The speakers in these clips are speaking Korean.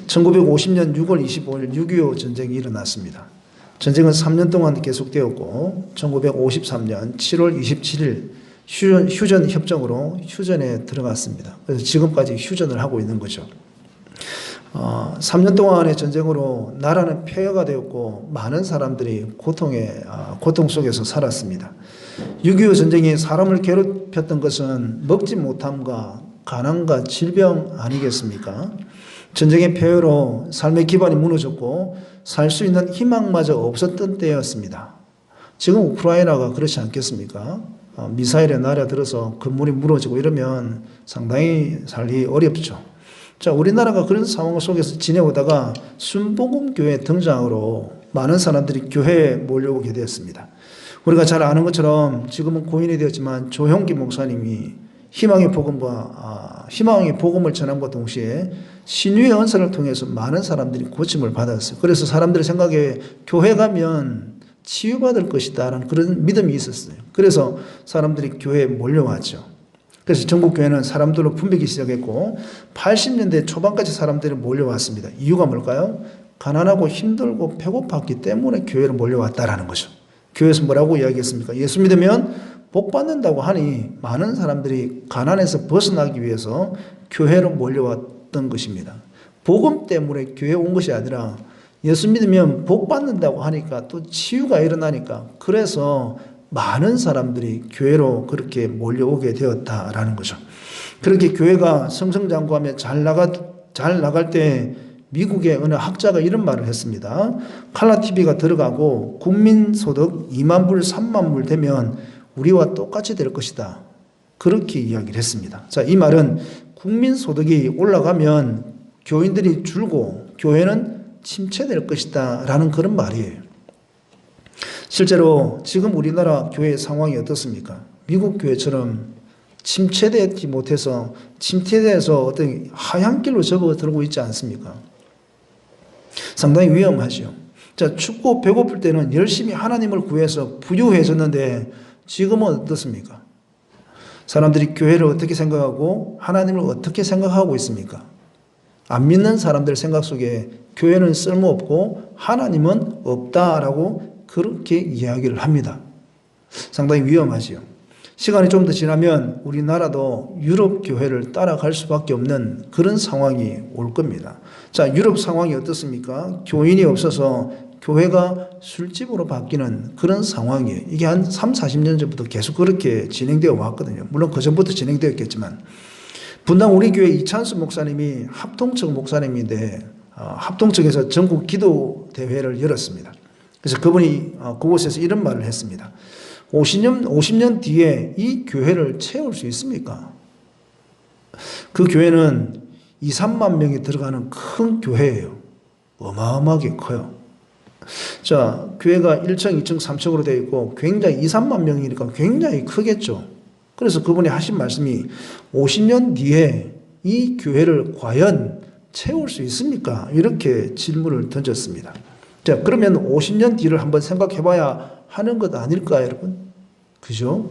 1950년 6월 25일 6.25 전쟁이 일어났습니다. 전쟁은 3년 동안 계속되었고 1953년 7월 27일 휴전 협정으로 휴전에 들어갔습니다. 그래서 지금까지 휴전을 하고 있는 거죠. 3년 동안의 전쟁으로 나라는 폐허가 되었고 많은 사람들이 고통 속에서 살았습니다. 6.25 전쟁이 사람을 괴롭혔던 것은 먹지 못함과 가난과 질병 아니겠습니까? 전쟁의 폐허로 삶의 기반이 무너졌고 살 수 있는 희망마저 없었던 때였습니다. 지금 우크라이나가 그렇지 않겠습니까? 미사일에 날아들어서 건물이 무너지고 이러면 상당히 살기 어렵죠. 자, 우리나라가 그런 상황 속에서 지내오다가 순복음교회 등장으로 많은 사람들이 교회에 몰려오게 되었습니다. 우리가 잘 아는 것처럼 지금은 고인이 되었지만 조형기 목사님이 희망의 복음을 전함과 동시에 신유의 은사를 통해서 많은 사람들이 고침을 받았어요. 그래서 사람들의 생각에 교회 가면 치유받을 것이다 라는 그런 믿음이 있었어요. 그래서 사람들이 교회에 몰려왔죠. 그래서 전국교회는 사람들로 붐비기 시작했고 80년대 초반까지 사람들이 몰려왔습니다. 이유가 뭘까요? 가난하고 힘들고 배고팠기 때문에 교회로 몰려왔다라는 거죠. 교회에서 뭐라고 이야기했습니까? 예수 믿으면 복 받는다고 하니 많은 사람들이 가난에서 벗어나기 위해서 교회로 몰려왔던 것입니다. 복음 때문에 교회에 온 것이 아니라 예수 믿으면 복 받는다고 하니까 또 치유가 일어나니까 그래서 많은 사람들이 교회로 그렇게 몰려오게 되었다라는 거죠. 그렇게 교회가 성성장구하며 잘 나갈 때 미국의 어느 학자가 이런 말을 했습니다. 칼라 TV가 들어가고 국민소득 2만 불, 3만 불 되면 우리와 똑같이 될 것이다. 그렇게 이야기를 했습니다. 자, 이 말은 국민소득이 올라가면 교인들이 줄고 교회는 침체될 것이다 라는 그런 말이에요. 실제로 지금 우리나라 교회 상황이 어떻습니까? 미국 교회처럼 침체되지 못해서 침체돼서 어떤 하얀 길로 접어들고 있지 않습니까? 상당히 위험하죠. 자, 춥고 배고플 때는 열심히 하나님을 구해서 부유해졌는데 지금은 어떻습니까? 사람들이 교회를 어떻게 생각하고 하나님을 어떻게 생각하고 있습니까? 안 믿는 사람들 생각 속에 교회는 쓸모없고 하나님은 없다라고 그렇게 이야기를 합니다. 상당히 위험하지요. 시간이 좀 더 지나면 우리나라도 유럽 교회를 따라갈 수밖에 없는 그런 상황이 올 겁니다. 자, 유럽 상황이 어떻습니까? 교인이 없어서 교회가 술집으로 바뀌는 그런 상황이에요. 이게 한 3, 40년 전부터 계속 그렇게 진행되어 왔거든요. 물론 그 전부터 진행되었겠지만 분당 우리 교회 이찬수 목사님이 합동측 목사님인데 합동측에서 전국 기도 대회를 열었습니다. 그래서 그분이 그곳에서 이런 말을 했습니다. 50년 뒤에 이 교회를 채울 수 있습니까? 그 교회는 2, 3만 명이 들어가는 큰 교회예요. 어마어마하게 커요. 자, 교회가 1층, 2층, 3층으로 되어 있고 굉장히 2, 3만 명이니까 굉장히 크겠죠. 그래서 그분이 하신 말씀이 50년 뒤에 이 교회를 과연 채울 수 있습니까? 이렇게 질문을 던졌습니다. 자, 그러면 50년 뒤를 한번 생각해 봐야 하는 것 아닐까, 여러분? 그죠?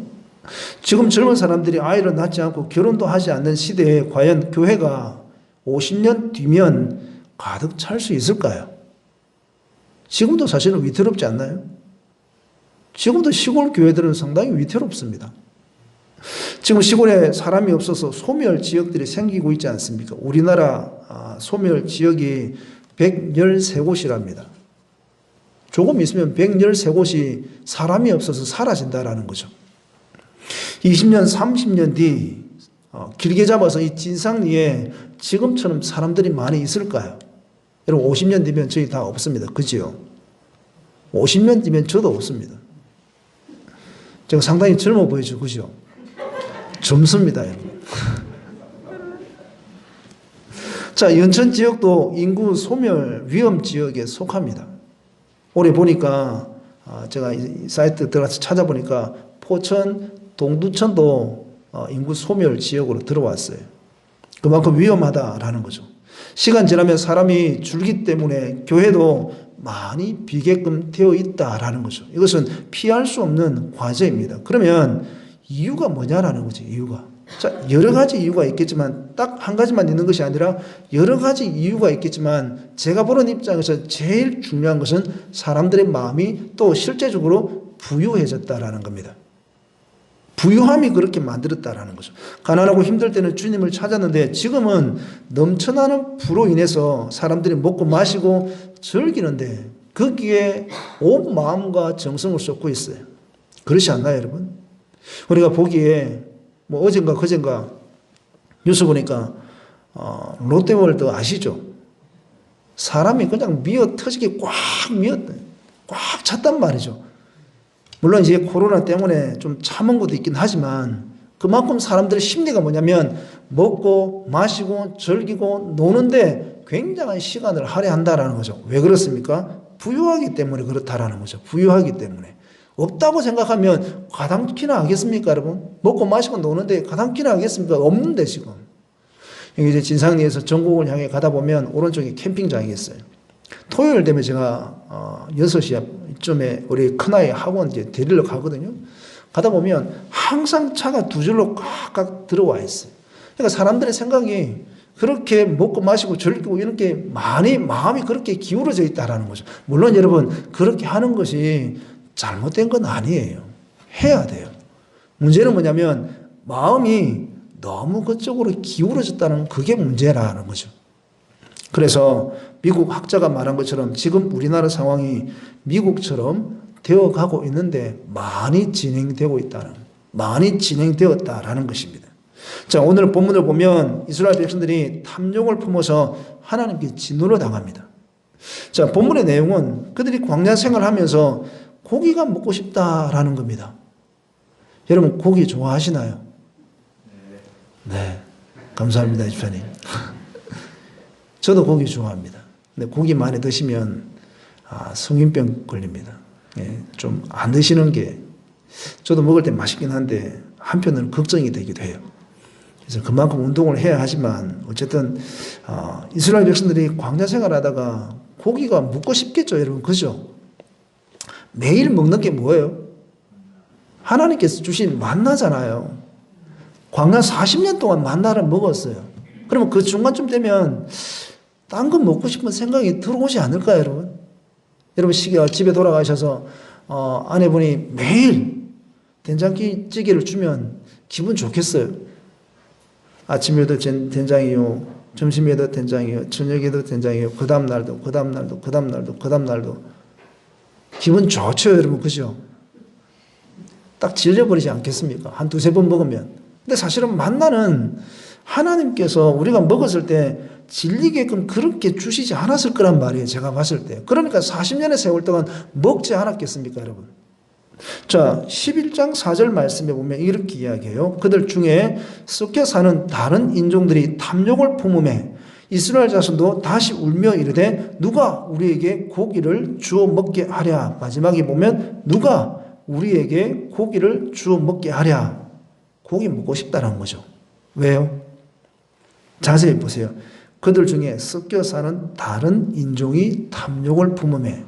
지금 젊은 사람들이 아이를 낳지 않고 결혼도 하지 않는 시대에 과연 교회가 50년 뒤면 가득 찰 수 있을까요? 지금도 사실은 위태롭지 않나요? 지금도 시골 교회들은 상당히 위태롭습니다. 지금 시골에 사람이 없어서 소멸 지역들이 생기고 있지 않습니까? 우리나라 소멸 지역이 113곳이랍니다. 조금 있으면 113곳이 사람이 없어서 사라진다라는 거죠. 20년, 30년 뒤 길게 잡아서 이 진상리에 지금처럼 사람들이 많이 있을까요? 여러분 50년 뒤면 저희 다 없습니다. 그지요? 50년 뒤면 저도 없습니다. 제가 상당히 젊어 보이죠? 그죠? 젊습니다, 여러분. 자, 연천 지역도 인구 소멸 위험 지역에 속합니다. 올해 보니까 제가 이 사이트 들어가서 찾아보니까 포천, 동두천도 인구 소멸 지역으로 들어왔어요. 그만큼 위험하다라는 거죠. 시간 지나면 사람이 줄기 때문에 교회도 많이 비게끔 되어 있다라는 거죠. 이것은 피할 수 없는 과제입니다. 그러면 이유가 뭐냐라는 거죠. 이유가. 자, 여러 가지 이유가 있겠지만 딱 한 가지만 있는 것이 아니라 여러 가지 이유가 있겠지만 제가 보는 입장에서 제일 중요한 것은 사람들의 마음이 또 실제적으로 부유해졌다라는 겁니다. 부유함이 그렇게 만들었다라는 거죠. 가난하고 힘들 때는 주님을 찾았는데 지금은 넘쳐나는 부로 인해서 사람들이 먹고 마시고 즐기는데 거기에 온 마음과 정성을 쏟고 있어요. 그렇지 않나요, 여러분? 우리가 보기에 뭐 어젠가 그젠가 뉴스 보니까 롯데월드 아시죠? 사람이 그냥 미어 터지게 꽉 찼단 말이죠. 물론 이제 코로나 때문에 좀 참은 것도 있긴 하지만 그만큼 사람들의 심리가 뭐냐면 먹고 마시고 즐기고 노는데 굉장한 시간을 할애한다라는 거죠. 왜 그렇습니까? 부유하기 때문에 그렇다라는 거죠. 부유하기 때문에. 없다고 생각하면 가당키나 하겠습니까, 여러분? 먹고 마시고 노는데 가당키나 하겠습니까? 없는데 지금. 여기 이제 진상리에서 전국을 향해 가다 보면 오른쪽에 캠핑장이 있어요. 토요일 되면 제가 6시쯤에 우리 큰아이 학원 이제 데리러 가거든요. 가다 보면 항상 차가 두 줄로 꽉꽉 들어와 있어요. 그러니까 사람들의 생각이 그렇게 먹고 마시고 즐기고 이렇게 마음이 그렇게 기울어져 있다라는 거죠. 물론 여러분 그렇게 하는 것이 잘못된 건 아니에요. 해야 돼요. 문제는 뭐냐면 마음이 너무 그쪽으로 기울어졌다는 그게 문제라는 거죠. 그래서 미국 학자가 말한 것처럼 지금 우리나라 상황이 미국처럼 되어가고 있는데 많이 진행되었다라는 것입니다. 자, 오늘 본문을 보면 이스라엘 백성들이 탐욕을 품어서 하나님께 진노를 당합니다. 자, 본문의 내용은 그들이 광야 생활하면서 고기가 먹고 싶다라는 겁니다. 여러분 고기 좋아하시나요? 네. 감사합니다, 집사님. 저도 고기 좋아합니다. 근데 고기 많이 드시면 성인병 걸립니다. 예, 좀 안 드시는 게 저도 먹을 때 맛있긴 한데 한편으로는 걱정이 되기도 해요. 그래서 그만큼 운동을 해야 하지만 어쨌든 이스라엘 백성들이 광야 생활하다가 고기가 먹고 싶겠죠, 여러분. 그죠? 매일 먹는 게 뭐예요? 하나님께서 주신 만나잖아요. 광야 40년 동안 만나를 먹었어요. 그러면 그 중간쯤 되면 딴 거 먹고 싶은 생각이 들어오지 않을까요, 여러분? 여러분 집에 돌아가셔서 아내분이 매일 된장찌개를 주면 기분 좋겠어요. 아침에도 된장이요, 점심에도 된장이요, 저녁에도 된장이요, 그 다음 날도 기분 좋죠, 여러분. 그죠? 딱 질려버리지 않겠습니까? 한 두세 번 먹으면. 근데 사실은 만나는 하나님께서 우리가 먹었을 때 질리게끔 그렇게 주시지 않았을 거란 말이에요. 제가 봤을 때. 그러니까 40년의 세월 동안 먹지 않았겠습니까, 여러분? 자, 11장 4절 말씀에 보면 이렇게 이야기해요. 그들 중에 섞여 사는 다른 인종들이 탐욕을 품음에 이스라엘 자손도 다시 울며 이르되 누가 우리에게 고기를 주어 먹게 하랴. 마지막에 보면 누가 우리에게 고기를 주어 먹게 하랴. 고기 먹고 싶다는 거죠. 왜요? 자세히 보세요. 그들 중에 섞여 사는 다른 인종이 탐욕을 품음에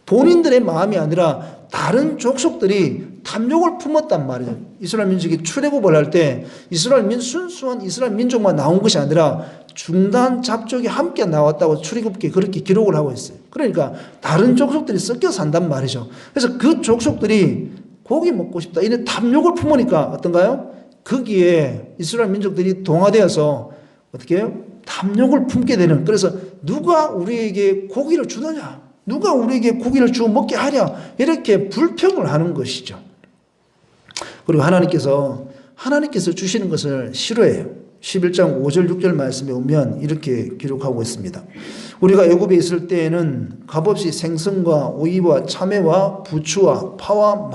본인들의 마음이 아니라 다른 족속들이 탐욕을 품었단 말이에요. 이스라엘 민족이 출애굽을 할 때 순수한 이스라엘 민족만 나온 것이 아니라 중단 잡족이 함께 나왔다고 출애굽기에 그렇게 기록을 하고 있어요. 그러니까 다른 족속들이 섞여 산단 말이죠. 그래서 그 족속들이 고기 먹고 싶다 이런 탐욕을 품으니까 어떤가요? 거기에 이스라엘 민족들이 동화되어서 어떻게 해요? 탐욕을 품게 되는. 그래서 누가 우리에게 고기를 주느냐? 누가 우리에게 고기를 주어 먹게 하랴? 이렇게 불평을 하는 것이죠. 그리고 하나님께서 주시는 것을 싫어해요. 11장 5절 6절 말씀에 오면 이렇게 기록하고 있습니다. 우리가 애굽에 있을 때에는 값없이 생선과 오이와 참외와 부추와 파와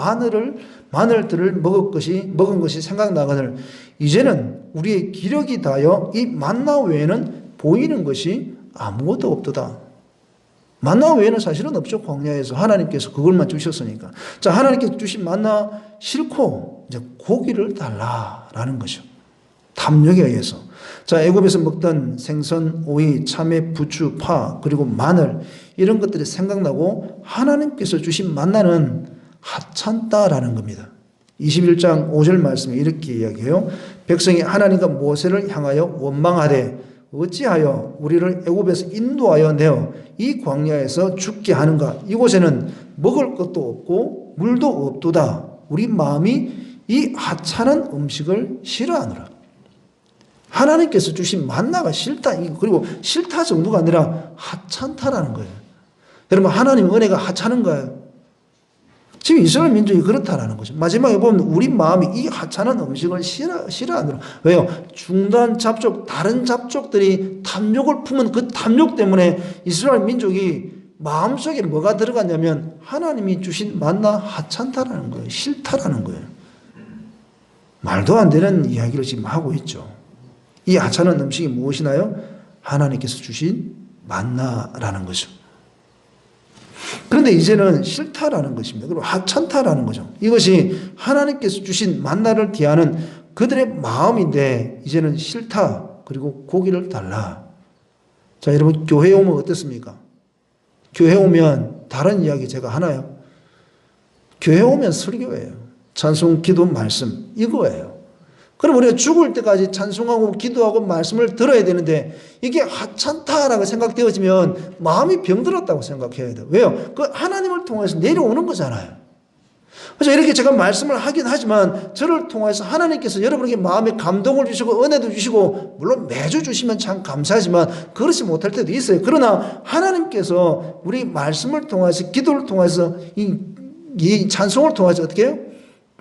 마늘들을 먹은 것이 생각나거늘 이제는 우리의 기력이 다하여 이 만나 외에는 보이는 것이 아무것도 없도다. 만나 외에는 사실은 없죠. 광야에서 하나님께서 그걸만 주셨으니까. 자, 하나님께서 주신 만나 싫고 이제 고기를 달라라는 거죠. 탐욕에 의해서. 자, 애굽에서 먹던 생선, 오이, 참외, 부추, 파, 그리고 마늘 이런 것들이 생각나고 하나님께서 주신 만나는 하찮다라는 겁니다. 21장 5절 말씀에 이렇게 이야기해요. 백성이 하나님과 모세를 향하여 원망하되 어찌하여 우리를 애굽에서 인도하여 내어 이 광야에서 죽게 하는가. 이곳에는 먹을 것도 없고 물도 없도다. 우리 마음이 이 하찮은 음식을 싫어하노라. 하나님께서 주신 만나가 싫다. 그리고 싫다 정도가 아니라 하찮다라는 거예요. 여러분, 하나님의 은혜가 하찮은가요? 지금 이스라엘 민족이 그렇다라는 거죠. 마지막에 보면 우리 마음이 이 하찮은 음식을 싫어하노라. 왜요? 중단 잡족, 다른 잡족들이 탐욕을 품은 그 탐욕 때문에 이스라엘 민족이 마음속에 뭐가 들어갔냐면 하나님이 주신 만나 하찮다라는 거예요. 싫다라는 거예요. 말도 안 되는 이야기를 지금 하고 있죠. 이 하찮은 음식이 무엇이나요? 하나님께서 주신 만나라는 거죠. 그런데 이제는 싫다라는 것입니다. 그리고 하찮다라는 거죠. 이것이 하나님께서 주신 만나를 대하는 그들의 마음인데 이제는 싫다. 그리고 고기를 달라. 자, 여러분, 교회에 오면 어떻습니까? 교회에 오면 다른 이야기 제가 하나요? 교회에 오면 설교예요. 찬송, 기도, 말씀 이거예요. 그럼 우리가 죽을 때까지 찬송하고 기도하고 말씀을 들어야 되는데 이게 하찮다라고 생각되어지면 마음이 병들었다고 생각해야 돼요. 왜요? 그 하나님을 통해서 내려오는 거잖아요. 그래서 이렇게 제가 말씀을 하긴 하지만 저를 통해서 하나님께서 여러분에게 마음에 감동을 주시고 은혜도 주시고 물론 매주 주시면 참 감사하지만 그렇지 못할 때도 있어요. 그러나 하나님께서 우리 말씀을 통해서 기도를 통해서 이 찬송을 통해서 어떻게 해요?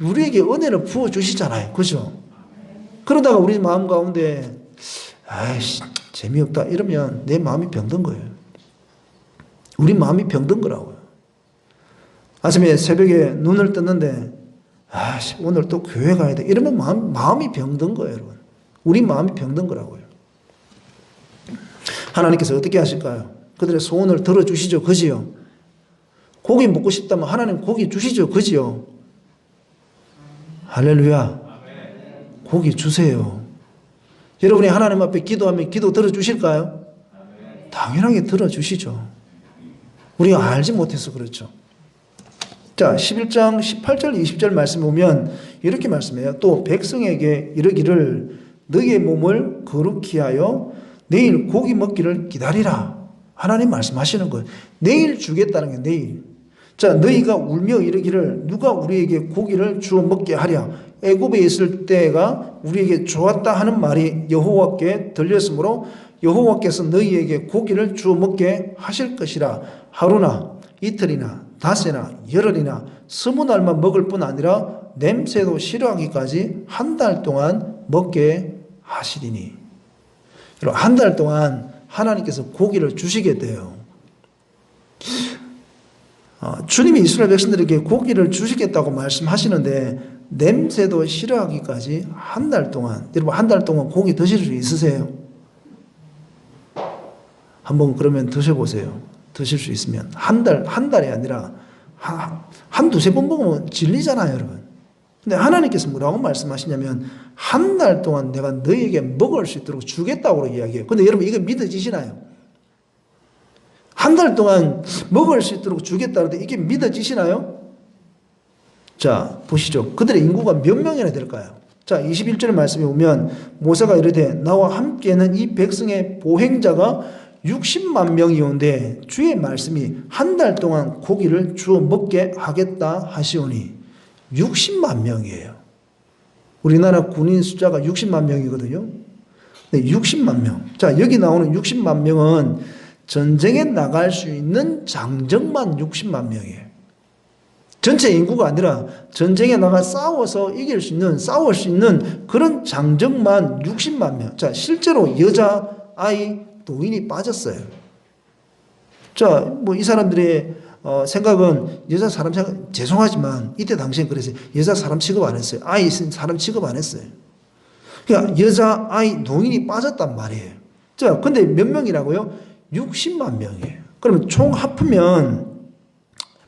우리에게 은혜를 부어주시잖아요. 그죠? 그러다가 우리 마음 가운데 아이씨 재미없다 이러면 내 마음이 병든 거예요. 우리 마음이 병든 거라고요. 아침에 새벽에 눈을 떴는데 아이씨 오늘 또 교회 가야 돼 이러면 마음이 병든 거예요. 여러분. 우리 마음이 병든 거라고요. 하나님께서 어떻게 하실까요? 그들의 소원을 들어주시죠. 그지요? 고기 먹고 싶다면 하나님 고기 주시죠. 그지요? 할렐루야. 고기 주세요. 여러분이 하나님 앞에 기도하면 기도 들어주실까요? 당연하게 들어주시죠. 우리가 알지 못해서 그렇죠. 자, 11장 18절 20절 말씀 보면 이렇게 말씀해요. 또 백성에게 이르기를 너희의 몸을 거룩히 하여 내일 고기 먹기를 기다리라. 하나님 말씀하시는 거예요. 내일 주겠다는 게 내일. 자, 너희가 울며 이르기를 누가 우리에게 고기를 주어 먹게 하랴. 애굽에 있을 때가 우리에게 좋았다 하는 말이 여호와께 들렸으므로 여호와께서 너희에게 고기를 주어 먹게 하실 것이라. 하루나 이틀이나 닷새나 열흘이나 20날만 먹을 뿐 아니라 냄새도 싫어하기까지 한 달 동안 먹게 하시리니. 여러분, 한 달 동안 하나님께서 고기를 주시게 돼요. 주님이 이스라엘 백성들에게 고기를 주시겠다고 말씀하시는데 냄새도 싫어하기까지 한 달 동안, 여러분 한 달 동안 고기 드실 수 있으세요? 한번 그러면 드셔보세요. 드실 수 있으면 한 달이 아니라 한 두세 번 먹으면 질리잖아요, 여러분. 근데 하나님께서 뭐라고 말씀하시냐면 한 달 동안 내가 너희에게 먹을 수 있도록 주겠다고 이야기해요. 근데 여러분 이거 믿어지시나요? 한 달 동안 먹을 수 있도록 주겠다는데 이게 믿어지시나요? 자, 보시죠. 그들의 인구가 몇 명이나 될까요? 자, 21절 말씀에 보면 모세가 이르되 나와 함께는 이 백성의 보행자가 60만 명이온데 주의 말씀이 한 달 동안 고기를 주어 먹게 하겠다 하시오니 60만 명이에요. 우리나라 군인 숫자가 60만 명이거든요. 네, 60만 명. 자, 여기 나오는 60만 명은 전쟁에 나갈 수 있는 장정만 60만 명이에요. 전체 인구가 아니라 전쟁에 나가 싸울 수 있는 그런 장정만 60만 명. 자, 실제로 여자, 아이, 노인이 빠졌어요. 자, 뭐 이 사람들의 생각은 여자 사람 생각, 죄송하지만 이때 당시엔 그랬어요. 여자 사람 취급 안 했어요. 아이 있으면 사람 취급 안 했어요. 그러니까 여자, 아이, 노인이 빠졌단 말이에요. 자, 근데 몇 명이라고요? 60만 명이에요. 그러면 총 합하면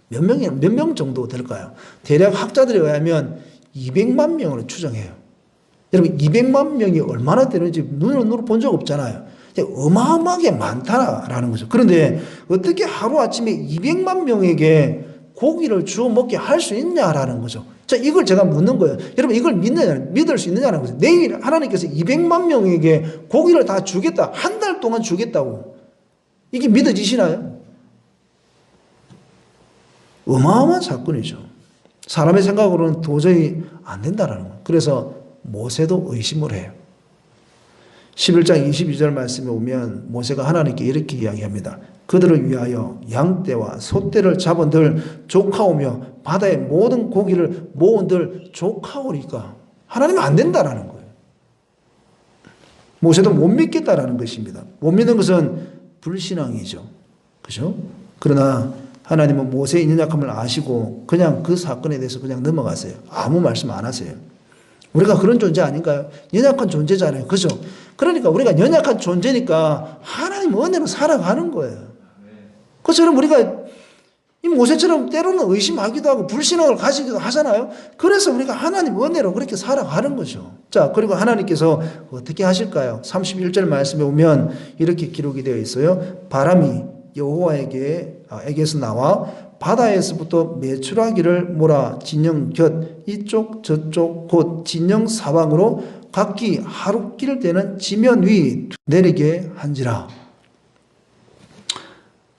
몇 명 정도 될까요? 대략 학자들에 의하면 200만 명으로 추정해요. 여러분 200만 명이 얼마나 되는지 눈으로 본 적 없잖아요. 어마어마하게 많다라는 거죠. 그런데 어떻게 하루아침에 200만 명에게 고기를 주워 먹게 할 수 있냐라는 거죠. 자, 이걸 제가 묻는 거예요. 여러분, 이걸 믿을 수 있느냐는 거죠. 내일 하나님께서 200만 명에게 고기를 다 주겠다. 한 달 동안 주겠다고. 이게 믿어지시나요? 어마어마한 사건이죠. 사람의 생각으로는 도저히 안 된다라는 거예요. 그래서 모세도 의심을 해요. 11장 22절 말씀에 오면 모세가 하나님께 이렇게 이야기합니다. 그들을 위하여 양떼와 소떼를 잡은들 족하오며 바다의 모든 고기를 모은들 족하오리까. 하나님은 안 된다라는 거예요. 모세도 못 믿겠다라는 것입니다. 못 믿는 것은 불신앙이죠. 그죠? 그러나 하나님은 모세의 연약함을 아시고 그냥 그 사건에 대해서 그냥 넘어가세요. 아무 말씀 안 하세요. 우리가 그런 존재 아닌가요? 연약한 존재잖아요. 그죠? 그러니까 우리가 연약한 존재니까 하나님 은혜로 살아가는 거예요. 그처럼 우리가 이 모세처럼 때로는 의심하기도 하고 불신앙을 가지기도 하잖아요. 그래서 우리가 하나님 은혜로 그렇게 살아가는 거죠. 자, 그리고 하나님께서 어떻게 하실까요? 31절 말씀에 오면 이렇게 기록이 되어 있어요. 바람이 여호와에게서 나와 바다에서부터 메추라기를 몰아 진영 곁 이쪽 저쪽 곧 진영 사방으로 각기 하룻길 되는 지면 위 내리게 한지라.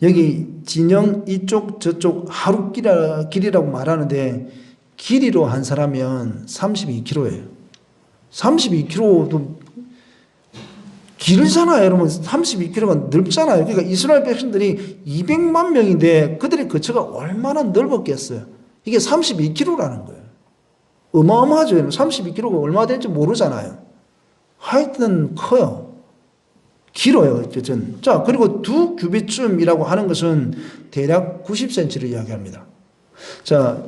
여기 진영 이쪽 저쪽 하룻길이라고 말하는데 길이로 한 사람이면 32km예요. 32km도 길잖아요. 여러분 32km가 넓잖아요. 그러니까 이스라엘 백성들이 200만 명인데 그들의 거처가 얼마나 넓었겠어요. 이게 32km라는 거예요. 어마어마하죠. 32km가 얼마 될지 모르잖아요. 하여튼 커요. 길어요. 어쨌든. 자, 그리고 2규빗쯤이라고 하는 것은 대략 90cm를 이야기합니다. 자,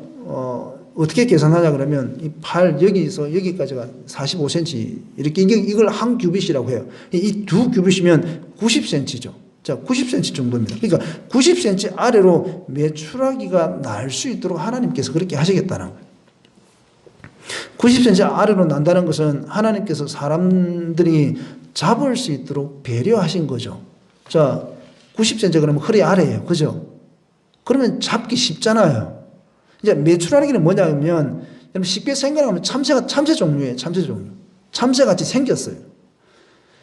어떻게 계산하냐 그러면 이 팔 여기서 여기까지가 45cm 이렇게 이걸 한 규빗이라고 해요. 이 2규빗이면 90cm죠. 자, 90cm 정도입니다. 그러니까 90cm 아래로 메추라기가 날 수 있도록 하나님께서 그렇게 하시겠다는 거예요. 90cm 아래로 난다는 것은 하나님께서 사람들이 잡을 수 있도록 배려하신 거죠. 자, 90cm 그러면 허리 아래예요. 그죠? 그러면 잡기 쉽잖아요. 이제 메추라기는 뭐냐면 쉽게 생각하면 참새 종류예요. 참새 종류. 참새같이 생겼어요.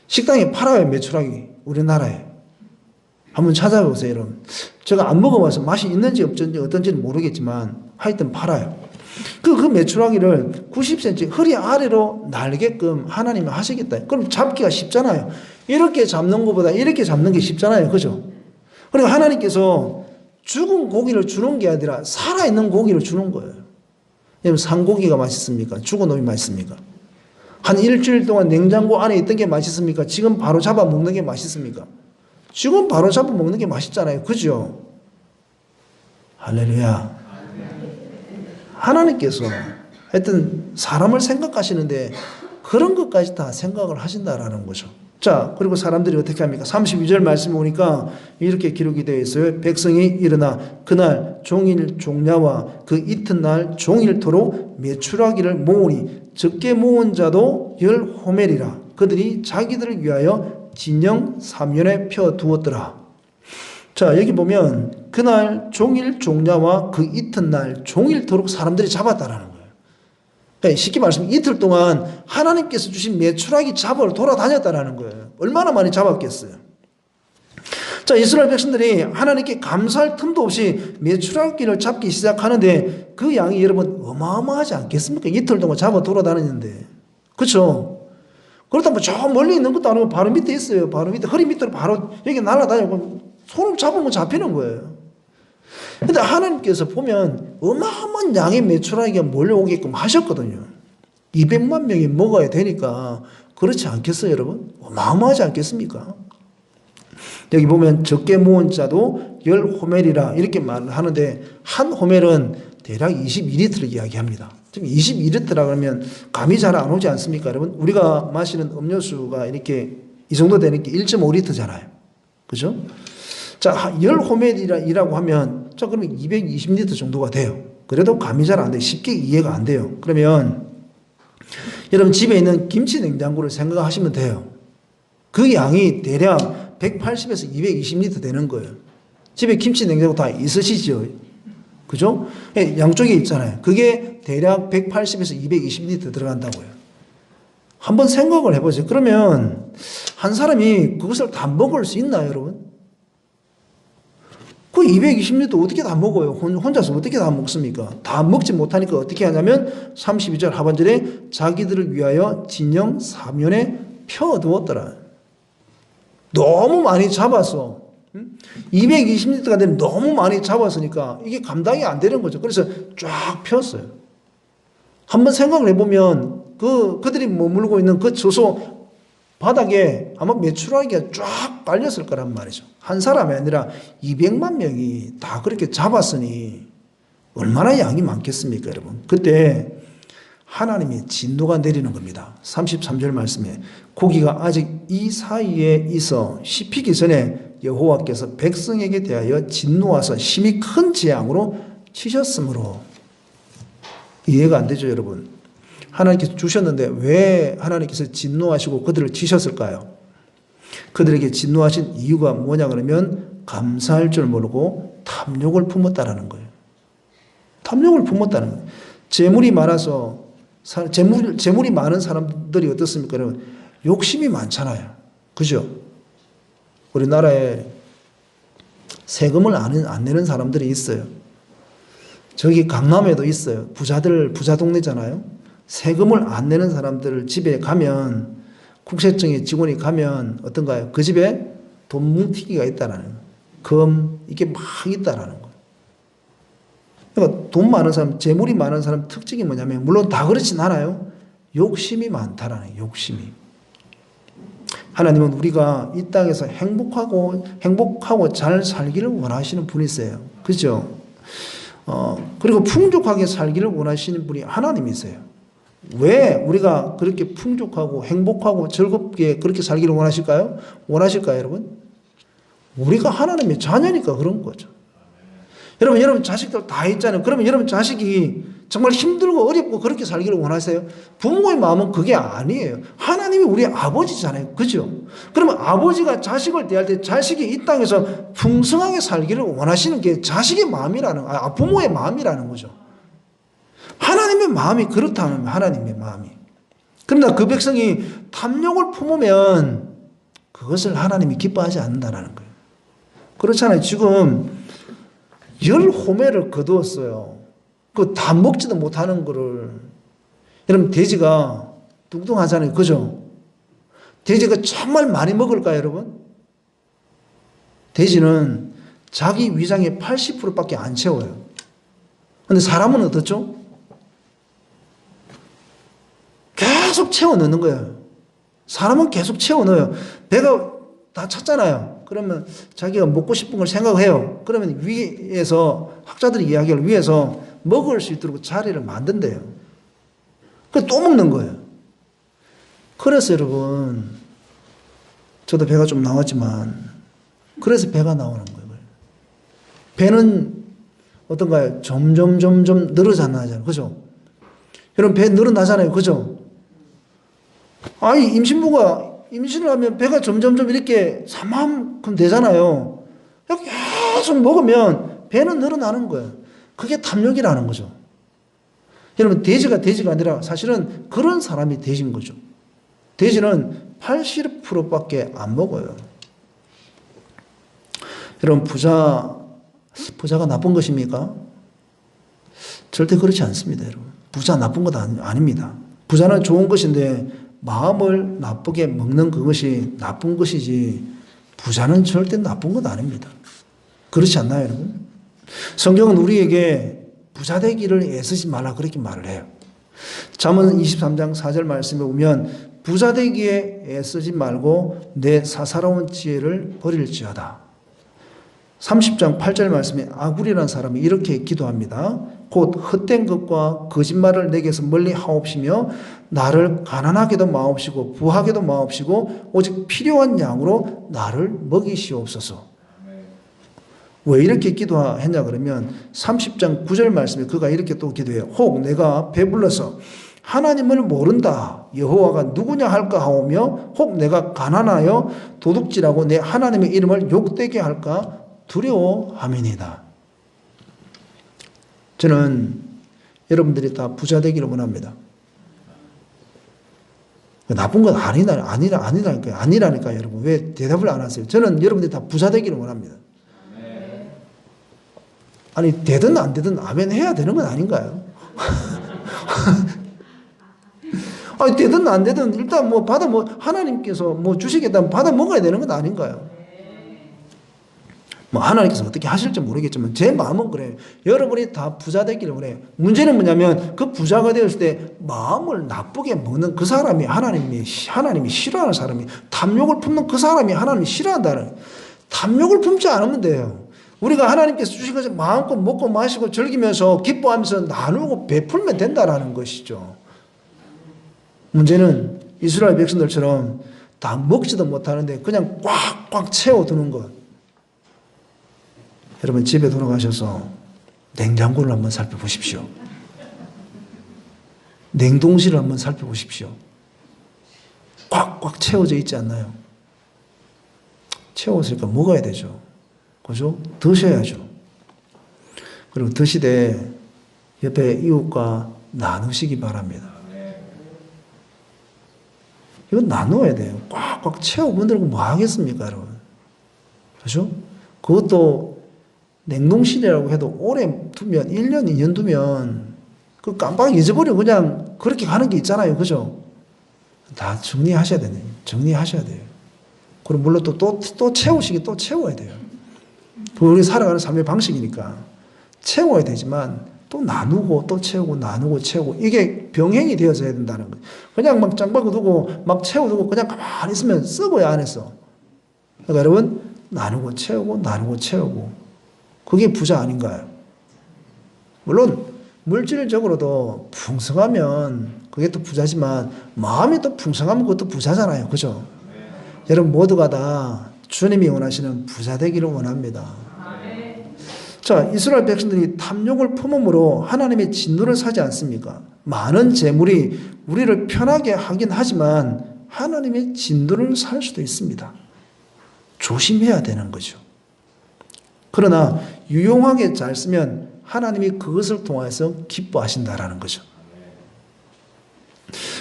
식당에 팔아요. 메추라기. 우리나라에. 한번 찾아보세요. 여러분. 제가 안 먹어봐서 맛이 있는지 어떤지는 모르겠지만 하여튼 팔아요. 그 메추라기를 90cm 허리 아래로 날게끔 하나님이 하시겠다. 그럼 잡기가 쉽잖아요. 이렇게 잡는 것보다 이렇게 잡는 게 쉽잖아요. 그죠? 그러니까 하나님께서 죽은 고기를 주는 게 아니라 살아있는 고기를 주는 거예요. 여러분, 산고기가 맛있습니까? 죽은 놈이 맛있습니까? 한 일주일 동안 냉장고 안에 있던 게 맛있습니까? 지금 바로 잡아 먹는 게 맛있습니까? 지금 바로 잡아 먹는 게 맛있잖아요. 그죠? 할렐루야. 하나님께서 하여튼 사람을 생각하시는데 그런 것까지 다 생각을 하신다라는 거죠. 자, 그리고 사람들이 어떻게 합니까? 32절 말씀에 오니까 이렇게 기록이 되어 있어요. 백성이 일어나 그날 종일 종야와 그 이튿날 종일토록 메추라기를 모으니 적게 모은 자도 10호멜이라. 그들이 자기들을 위하여 진영 3면에 펴두었더라. 자, 여기 보면 그날 종일 종야와 그 이튿날 종일토록 사람들이 잡았다라는 거예요. 그러니까 쉽게 말하면 이틀 동안 하나님께서 주신 메추라기 잡으러 돌아다녔다라는 거예요. 얼마나 많이 잡았겠어요. 자, 이스라엘 백성들이 하나님께 감사할 틈도 없이 메추라기를 잡기 시작하는데 그 양이 여러분 어마어마하지 않겠습니까? 이틀 동안 잡아 돌아다녔는데. 그렇죠? 그렇다면 저 멀리 있는 것도 아니고 바로 밑에 있어요. 바로 밑에 허리 밑으로 바로 여기 날아다니고 손을 잡으면 잡히는 거예요. 근데 하나님께서 보면 어마어마한 양의 메추라기가 몰려오게끔 하셨거든요. 200만 명이 먹어야 되니까 그렇지 않겠어요, 여러분? 어마어마하지 않겠습니까? 여기 보면 적게 모은 자도 10호멜이라 이렇게 말을 하는데 한 호멜은 대략 22리터를 이야기합니다. 지금 22리터라 그러면 감이 잘 안 오지 않습니까, 여러분? 우리가 마시는 음료수가 이렇게 이 정도 되는 게 1.5리터잖아요. 그죠? 자, 10호멜이라고 하면 자, 그러면 220리터 정도가 돼요. 그래도 감이 잘 안 돼요. 쉽게 이해가 안 돼요. 그러면 여러분 집에 있는 김치 냉장고를 생각하시면 돼요. 그 양이 대략 180에서 220리터 되는 거예요. 집에 김치 냉장고 다 있으시죠? 그죠? 양쪽에 있잖아요. 그게 대략 180에서 220리터 들어간다고요. 한번 생각을 해보세요. 그러면 한 사람이 그것을 다 먹을 수 있나요, 여러분? 그 220리터 어떻게 다 먹어요? 혼자서 어떻게 다 먹습니까? 다 먹지 못하니까 어떻게 하냐면 32절 하반절에 자기들을 위하여 진영 사면에 펴두었더라. 너무 많이 잡아서 220리터가 되면 너무 많이 잡았으니까 이게 감당이 안 되는 거죠. 그래서 쫙 폈어요. 한번 생각을 해보면 그들이 머물고 있는 그 저소 바닥에 아마 메추라기가 쫙 깔렸을 거란 말이죠. 한 사람이 아니라 200만 명이 다 그렇게 잡았으니 얼마나 양이 많겠습니까, 여러분? 그때 하나님의 진노가 내리는 겁니다. 33절 말씀에 고기가 아직 이 사이에 있어 씹히기 전에 여호와께서 백성에게 대하여 진노하사 심히 큰 재앙으로 치셨으므로. 이해가 안 되죠, 여러분? 하나님께서 주셨는데 왜 하나님께서 진노하시고 그들을 치셨을까요? 그들에게 진노하신 이유가 뭐냐 그러면 감사할 줄 모르고 탐욕을 품었다라는 거예요. 탐욕을 품었다는 거예요. 재물이 많아서 재물이 많은 사람들이 어떻습니까? 여러분? 욕심이 많잖아요. 그죠? 우리나라에 세금을 안 내는 사람들이 있어요. 저기 강남에도 있어요. 부자 동네잖아요. 세금을 안 내는 사람들 집에 가면 국세청의 직원이 가면 어떤가요? 그 집에 돈 뭉티기가 있다라는 거예요. 이게 막 있다라는 거예요. 그러니까 돈 많은 사람, 재물이 많은 사람 특징이 뭐냐면 물론 다 그렇진 않아요. 욕심이 많다라는 거예요. 욕심이. 하나님은 우리가 이 땅에서 행복하고 잘 살기를 원하시는 분이세요. 그죠? 그리고 풍족하게 살기를 원하시는 분이 하나님이세요. 왜 우리가 그렇게 풍족하고 행복하고 즐겁게 그렇게 살기를 원하실까요, 여러분? 우리가 하나님의 자녀니까 그런 거죠. 여러분 자식들 다 있잖아요. 그러면 여러분 자식이 정말 힘들고 어렵고 그렇게 살기를 원하세요? 부모의 마음은 그게 아니에요. 하나님이 우리 아버지잖아요. 그죠? 그러면 아버지가 자식을 대할 때 자식이 이 땅에서 풍성하게 살기를 원하시는 게 자식의 마음이라는, 부모의 마음이라는 거죠. 하나님의 마음이 그렇다면 하나님의 마음이. 그러나 그 백성이 탐욕을 품으면 그것을 하나님이 기뻐하지 않는다는 거예요. 그렇잖아요. 지금 10호매를 거두었어요. 그 다 먹지도 못하는 거를. 여러분 돼지가 뚱뚱하잖아요. 그죠? 돼지가 정말 많이 먹을까요, 여러분? 돼지는 자기 위장의 80%밖에 안 채워요. 근데 사람은 어떻죠? 계속 채워 넣는 거예요. 사람은 계속 채워 넣어요. 배가 다 찼잖아요. 그러면 자기가 먹고 싶은 걸 생각해요. 그러면 위에서 학자들이 이야기를 위해서 먹을 수 있도록 자리를 만든대요. 그 또 먹는 거예요. 그래서 여러분, 저도 배가 좀 나왔지만 그래서 배가 나오는 거예요. 배는 어떤가요? 점점 늘어나잖아요. 그죠? 여러분 배 늘어나잖아요. 그죠? 아니 임신부가 임신을 하면 배가 점점 이렇게 산만큼 되잖아요. 계속 먹으면 배는 늘어나는 거예요. 그게 탐욕이라는 거죠. 여러분 돼지가 아니라 사실은 그런 사람이 돼지인 거죠. 돼지는 80%밖에 안 먹어요. 여러분 부자가 나쁜 것입니까? 절대 그렇지 않습니다. 여러분 부자 나쁜 것 아닙니다. 부자는 좋은 것인데 마음을 나쁘게 먹는 그것이 나쁜 것이지 부자는 절대 나쁜 것 아닙니다. 그렇지 않나요, 여러분? 성경은 우리에게 부자 되기를 애쓰지 말라 그렇게 말을 해요. 잠언 23장 4절 말씀에 보면 부자 되기에 애쓰지 말고 내 사사로운 지혜를 버릴지어다. 30장 8절 말씀에 아굴이라는 사람이 이렇게 기도합니다. 곧 헛된 것과 거짓말을 내게서 멀리 하옵시며 나를 가난하게도 마옵시고 부하게도 마옵시고 오직 필요한 양으로 나를 먹이시옵소서. 왜 이렇게 기도했냐 그러면 30장 9절 말씀에 그가 이렇게 또 기도해요. 혹 내가 배불러서 하나님을 모른다 여호와가 누구냐 할까 하오며 혹 내가 가난하여 도둑질하고 내 하나님의 이름을 욕되게 할까 두려워함이니이다. 저는 여러분들이 다 부자 되기를 원합니다. 나쁜 건 아니라니까요, 여러분. 왜 대답을 안 하세요? 저는 여러분들이 다 부자 되기를 원합니다. 아니, 되든 안 되든 아멘 해야 되는 건 아닌가요? 아니, 되든 안 되든 일단 하나님께서 주시겠다면 받아 먹어야 되는 건 아닌가요? 하나님께서 어떻게 하실지 모르겠지만 제 마음은 그래요. 여러분이 다 부자 되기를 원해요. 문제는 뭐냐면 그 부자가 되었을 때 마음을 나쁘게 먹는 그 사람이 하나님이 싫어하는 사람이, 탐욕을 품는 그 사람이 하나님이 싫어한다는, 탐욕을 품지 않으면 돼요. 우리가 하나님께서 주신 것을 마음껏 먹고 마시고 즐기면서 기뻐하면서 나누고 베풀면 된다라는 것이죠. 문제는 이스라엘 백성들처럼 다 먹지도 못하는데 그냥 꽉꽉 채워두는 것. 여러분 집에 돌아가셔서 냉장고를 한번 살펴보십시오. 냉동실을 한번 살펴보십시오. 꽉꽉 채워져 있지 않나요? 채웠으니까 먹어야 되죠. 그죠? 드셔야죠. 그리고 드시되 옆에 이웃과 나누시기 바랍니다. 이건 나누어야 돼요. 꽉꽉 채워본다고 뭐 하겠습니까, 여러분? 그죠? 그것도 냉동실이라고 해도 오래 두면, 1년, 2년 두면, 그 깜빡 잊어버리고 그냥 그렇게 가는 게 있잖아요. 그죠? 다 정리하셔야 되네. 정리하셔야 돼요. 그리고 물론 또 채우시기 또 채워야 돼요. 우리 살아가는 삶의 방식이니까. 채워야 되지만, 또 나누고, 또 채우고, 나누고, 채우고, 이게 병행이 되어져야 된다는 거예요. 그냥 막 짱박아 두고, 막 채워두고, 그냥 가만히 있으면 썩어요, 안에서. 그러니까 여러분, 나누고, 채우고, 나누고, 채우고. 그게 부자 아닌가요? 물론, 물질적으로도 풍성하면 그게 또 부자지만, 마음이 또 풍성하면 그것도 부자잖아요. 그죠? 여러분, 모두가 다 주님이 원하시는 부자 되기를 원합니다. 자, 이스라엘 백성들이 탐욕을 품음으로 하나님의 진노를 사지 않습니까? 많은 재물이 우리를 편하게 하긴 하지만 하나님의 진노를 살 수도 있습니다. 조심해야 되는 거죠. 그러나 유용하게 잘 쓰면 하나님이 그것을 통해서 기뻐하신다라는 거죠.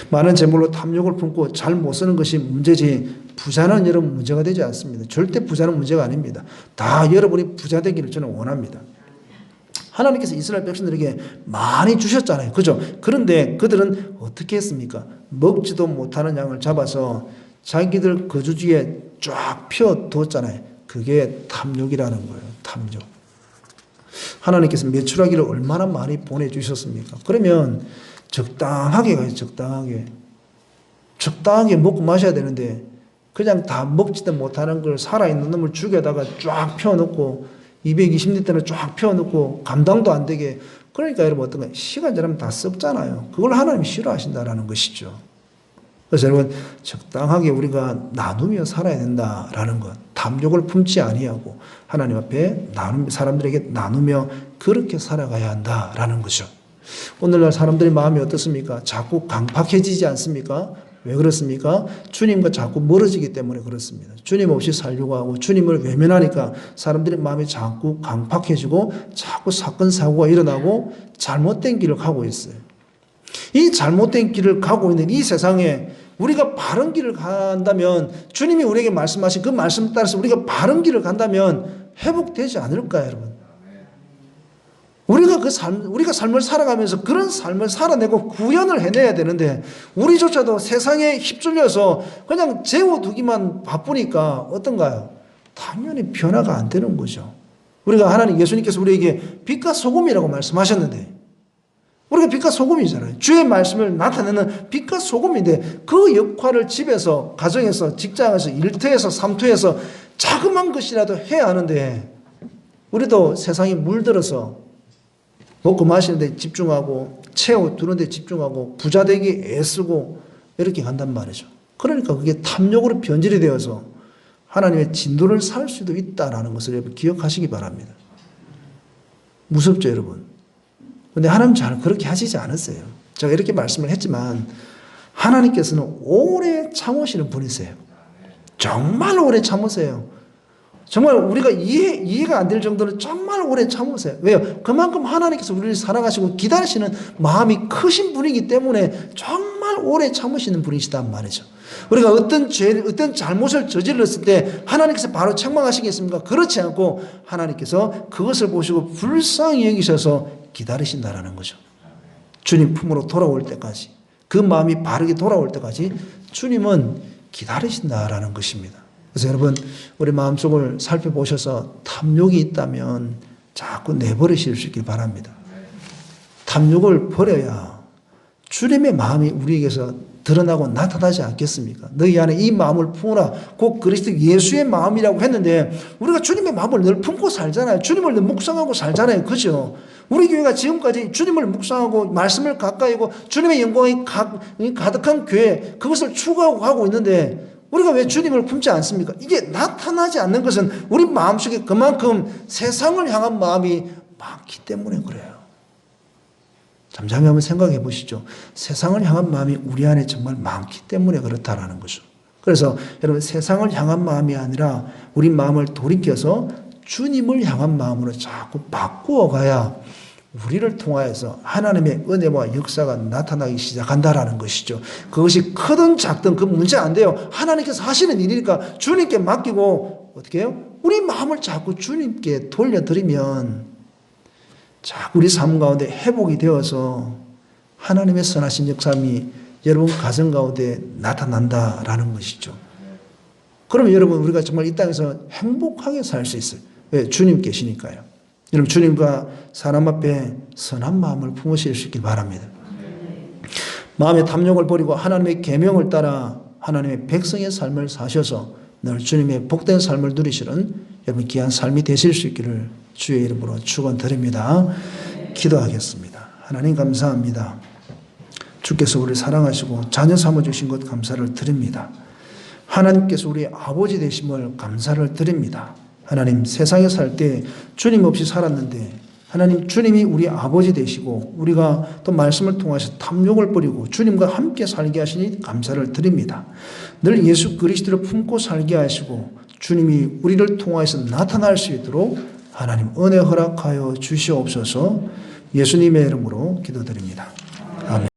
많은 재물로 탐욕을 품고 잘 못 쓰는 것이 문제지 부자는 여러분 문제가 되지 않습니다. 절대 부자는 문제가 아닙니다. 다 여러분이 부자 되기를 저는 원합니다. 하나님께서 이스라엘 백성들에게 많이 주셨잖아요. 그죠? 그런데 그들은 어떻게 했습니까? 먹지도 못하는 양을 잡아서 자기들 거주지에 쫙 피워두었잖아요. 그게 탐욕이라는 거예요. 탐욕. 하나님께서 매출하기를 얼마나 많이 보내주셨습니까? 그러면 적당하게 가요. 적당하게 먹고 마셔야 되는데 그냥 다 먹지도 못하는 걸 살아있는 놈을 죽여다가 쫙 피워놓고 220리터를 쫙 피워놓고 감당도 안 되게. 그러니까 여러분 어떤 거예요? 시간 지나면 다 썩잖아요. 그걸 하나님이 싫어하신다라는 것이죠. 그래서 여러분 적당하게 우리가 나누며 살아야 된다라는 것. 탐욕을 품지 아니하고 하나님 앞에 사람들에게 나누며 그렇게 살아가야 한다라는 거죠. 오늘날 사람들의 마음이 어떻습니까? 자꾸 강팍해지지 않습니까? 왜 그렇습니까? 주님과 자꾸 멀어지기 때문에 그렇습니다. 주님 없이 살려고 하고 주님을 외면하니까 사람들의 마음이 자꾸 강팍해지고 자꾸 사건 사고가 일어나고 잘못된 길을 가고 있어요. 이 잘못된 길을 가고 있는 이 세상에 우리가 바른 길을 간다면 주님이 우리에게 말씀하신 그 말씀 따라서 우리가 바른 길을 간다면 회복되지 않을까요, 여러분? 우리가 삶을 살아가면서 그런 삶을 살아내고 구현을 해내야 되는데 우리조차도 세상에 휩쓸려서 그냥 재워두기만 바쁘니까 어떤가요? 당연히 변화가 안 되는 거죠. 우리가 예수님께서 우리에게 빛과 소금이라고 말씀하셨는데 우리가 빛과 소금이잖아요. 주의 말씀을 나타내는 빛과 소금인데 그 역할을 집에서, 가정에서, 직장에서, 일터에서, 삼터에서 자그마한 것이라도 해야 하는데 우리도 세상에 물들어서 먹고 마시는 데 집중하고 채워두는 데 집중하고 부자 되기 애쓰고 이렇게 간단 말이죠. 그러니까 그게 탐욕으로 변질이 되어서 하나님의 진노를 살 수도 있다는 것을 여러분 기억하시기 바랍니다. 무섭죠, 여러분? 근데 하나님 잘 그렇게 하시지 않았어요. 제가 이렇게 말씀을 했지만 하나님께서는 오래 참으시는 분이세요. 정말 오래 참으세요. 정말 우리가 이해가 안 될 정도로 정말 오래 참으세요. 왜요? 그만큼 하나님께서 우리를 사랑하시고 기다리시는 마음이 크신 분이기 때문에 정말 오래 참으시는 분이시단 말이죠. 우리가 어떤 잘못을 저질렀을 때 하나님께서 바로 책망하시겠습니까? 그렇지 않고 하나님께서 그것을 보시고 불쌍히 여기셔서 기다리신다라는 거죠. 주님 품으로 돌아올 때까지, 그 마음이 바르게 돌아올 때까지 주님은 기다리신다라는 것입니다. 그래서 여러분, 우리 마음속을 살펴보셔서 탐욕이 있다면 자꾸 내버리실 수 있길 바랍니다. 탐욕을 버려야 주님의 마음이 우리에게서 드러나고 나타나지 않겠습니까? 너희 안에 이 마음을 품으라. 곧 그리스도 예수의 마음이라고 했는데 우리가 주님의 마음을 늘 품고 살잖아요. 주님을 늘 묵상하고 살잖아요. 그죠? 우리 교회가 지금까지 주님을 묵상하고 말씀을 가까이고 주님의 영광이 가득한 교회, 그것을 추구하고 가고 있는데 우리가 왜 주님을 품지 않습니까? 이게 나타나지 않는 것은 우리 마음속에 그만큼 세상을 향한 마음이 많기 때문에 그래요. 잠잠히 한번 생각해 보시죠. 세상을 향한 마음이 우리 안에 정말 많기 때문에 그렇다라는 거죠. 그래서 여러분, 세상을 향한 마음이 아니라 우리 마음을 돌이켜서 주님을 향한 마음으로 자꾸 바꾸어 가야 우리를 통하여서 하나님의 은혜와 역사가 나타나기 시작한다라는 것이죠. 그것이 크든 작든 그 문제 안 돼요. 하나님께서 하시는 일이니까 주님께 맡기고 어떻게 해요? 우리 마음을 자꾸 주님께 돌려드리면 자꾸 우리 삶 가운데 회복이 되어서 하나님의 선하신 역사이 여러분 가정 가운데 나타난다라는 것이죠. 그러면 여러분, 우리가 정말 이 땅에서 행복하게 살 수 있어요. 왜? 주님 계시니까요. 여러분, 주님과 사람 앞에 선한 마음을 품으실 수 있길 바랍니다. 마음의 탐욕을 버리고 하나님의 계명을 따라 하나님의 백성의 삶을 사셔서 늘 주님의 복된 삶을 누리시는 여러분 귀한 삶이 되실 수 있기를 주의 이름으로 축원드립니다. 기도하겠습니다. 하나님 감사합니다. 주께서 우리를 사랑하시고 자녀 삼아주신 것 감사를 드립니다. 하나님께서 우리 아버지 되심을 감사를 드립니다. 하나님, 세상에 살 때 주님 없이 살았는데 하나님, 주님이 우리 아버지 되시고 우리가 또 말씀을 통해서 탐욕을 버리고 주님과 함께 살게 하시니 감사를 드립니다. 늘 예수 그리스도를 품고 살게 하시고 주님이 우리를 통하여서 나타날 수 있도록 하나님 은혜 허락하여 주시옵소서. 예수님의 이름으로 기도드립니다. 아멘.